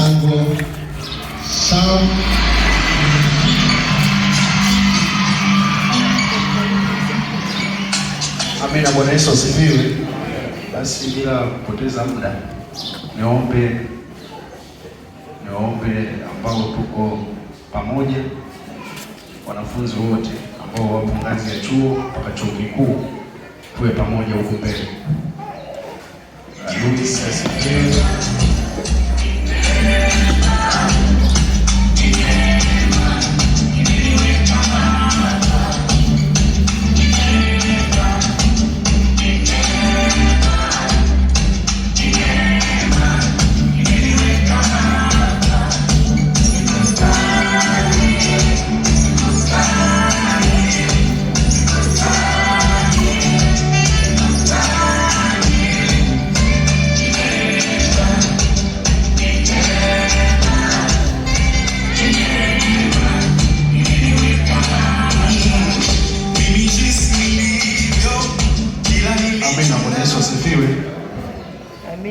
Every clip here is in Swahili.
Milango Sam. Amina. Bwana Yesu asifiwe. Basi bila kupoteza muda, niombe ambao tuko pamoja, wanafunzi wote ambao wapo ngazi ya chuo mpaka chuo kikuu, tuwe pamoja huko mbele.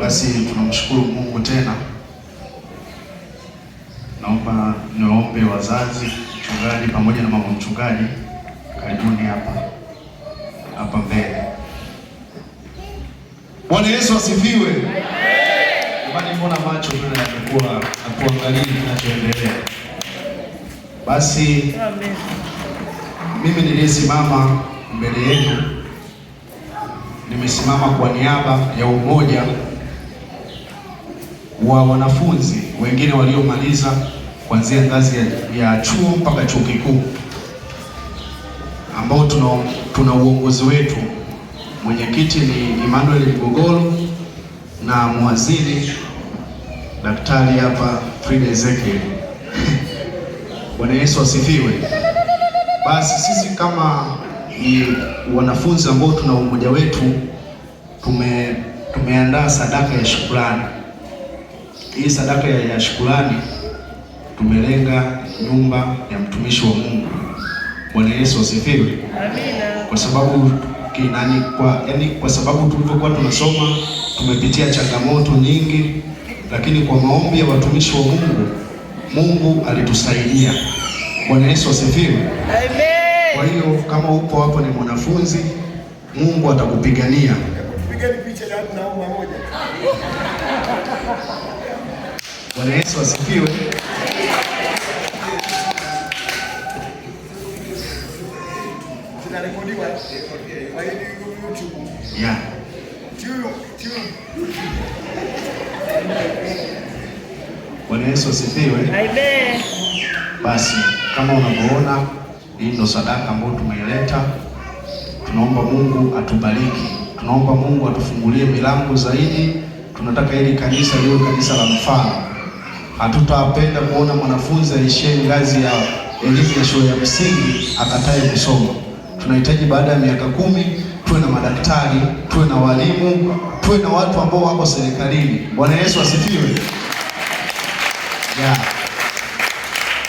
Basi tunamshukuru Mungu tena. Naomba niombe wazazi, mchungaji pamoja na mama mchungaji, karibuni hapa mbele. Bwana Yesu asifiwe. Jamani, mbona macho tena yamekuwa atuangalie kinachoendelea? Basi mimi niliyesimama mbele yenu nimesimama kwa niaba ya umoja wa wanafunzi wengine waliomaliza kuanzia ngazi ya chuo mpaka chuo kikuu, ambao tuna uongozi wetu. Mwenyekiti ni Emmanuel Mgogoro na mwaziri daktari hapa Frida Ezekiel. Bwana Yesu asifiwe. Basi sisi kama ni wanafunzi ambao tuna umoja wetu tumeandaa sadaka ya shukrani. Hii sadaka ya shukrani tumelenga nyumba ya mtumishi wa Mungu. Bwana Yesu asifiwe. Amina. Kwa sababu kwa sababu tulivyokuwa tunasoma tumepitia changamoto nyingi, lakini kwa maombi ya watumishi wa Mungu alitusaidia. Bwana Yesu asifiwe. Amen. Kwa hiyo kama upo hapo ni mwanafunzi, Mungu atakupigania. Pigeni picha na mama moja. Bwana Yesu asifiwe. Tunarekodiwa kwa YouTube. Yeah. Bwana Yesu asifiwe. Amen. Basi kama unavyoona, hii ndo sadaka ambayo tumeileta. Tunaomba Mungu atubariki. Tunaomba Mungu atufungulie milango zaidi. Tunataka hili kanisa liwe kanisa la mfano. Hatutapenda kuona mwanafunzi aishie ngazi ya elimu ya shule ya msingi akatae kusoma. Tunahitaji baada ya miaka 10 tuwe na madaktari, tuwe na walimu, tuwe na watu ambao wako serikalini. Bwana Yesu asifiwe. Yeah.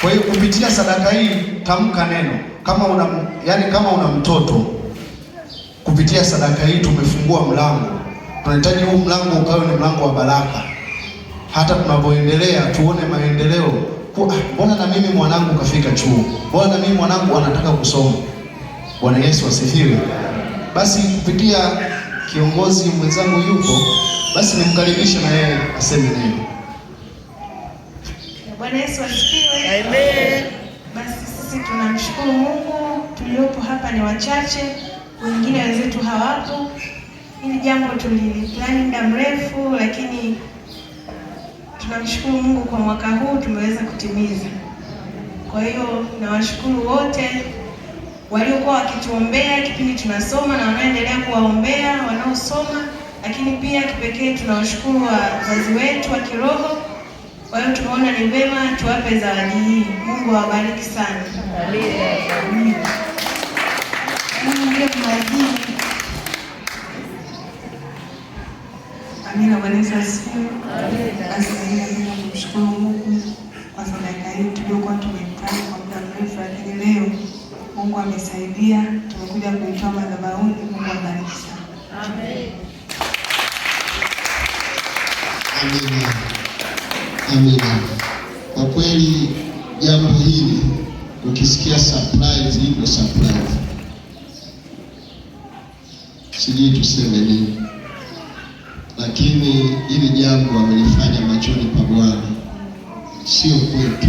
Kwa hiyo kupitia sadaka hii tamka neno. Kama una mtoto, kupitia sadaka hii tumefungua mlango. Tunahitaji huu mlango ukawe ni mlango wa baraka. Hata tunavyoendelea tuone maendeleo. Mbona na mimi mwanangu kafika chuo? Mbona na mimi mwanangu anataka kusoma? Bwana Yesu asifiwe. Basi kupitia kiongozi mwenzangu yuko, basi nimkaribishe na yeye aseme neno. Bwana Yesu asifiwe. Amen. Basi sisi tunamshukuru Mungu, tuliopo hapa ni wachache, wengine wenzetu hawapo. Hili jambo tuliliplani muda mrefu, lakini tunamshukuru Mungu kwa mwaka huu tumeweza kutimiza. Kwa hiyo nawashukuru wote waliokuwa wakituombea kipindi tunasoma na wanaendelea kuwaombea wanaosoma, lakini pia kipekee tunawashukuru wazazi wetu wa kiroho. Kwa hiyo tumeona ni vema tuwape zawadi hii. Mungu awabariki sana. Amina. Amina. Bwana Yesu asifiwe. Basi tunamshukuru Mungu kwa sadaka hii tuliokuwa tumeipanga kwa muda mrefu, lakini leo Mungu amesaidia, tumekuja kuitoa madhabahuni. Mungu awabariki sana. Amen. Amen. Amina. Kwa kweli jambo hili ukisikia surprise, hii ndio surprise. Sijui tuseme nini, lakini hili jambo amelifanya machoni pa Bwana, sio kwetu.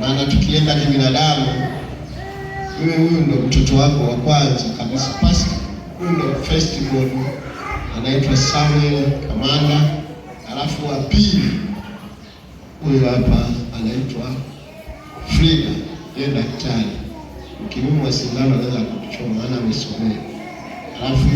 Maana tukienda kibinadamu, wewe huyu ndo mtoto wako wa kwanza kabisa, pasi huyu ndo first born, anaitwa Samuel Kamanda, alafu wa pili huyu hapa anaitwa Frida, yeye daktari. Ukimumwa sindano anaweza kukuchoma, maana amesomea. Alafu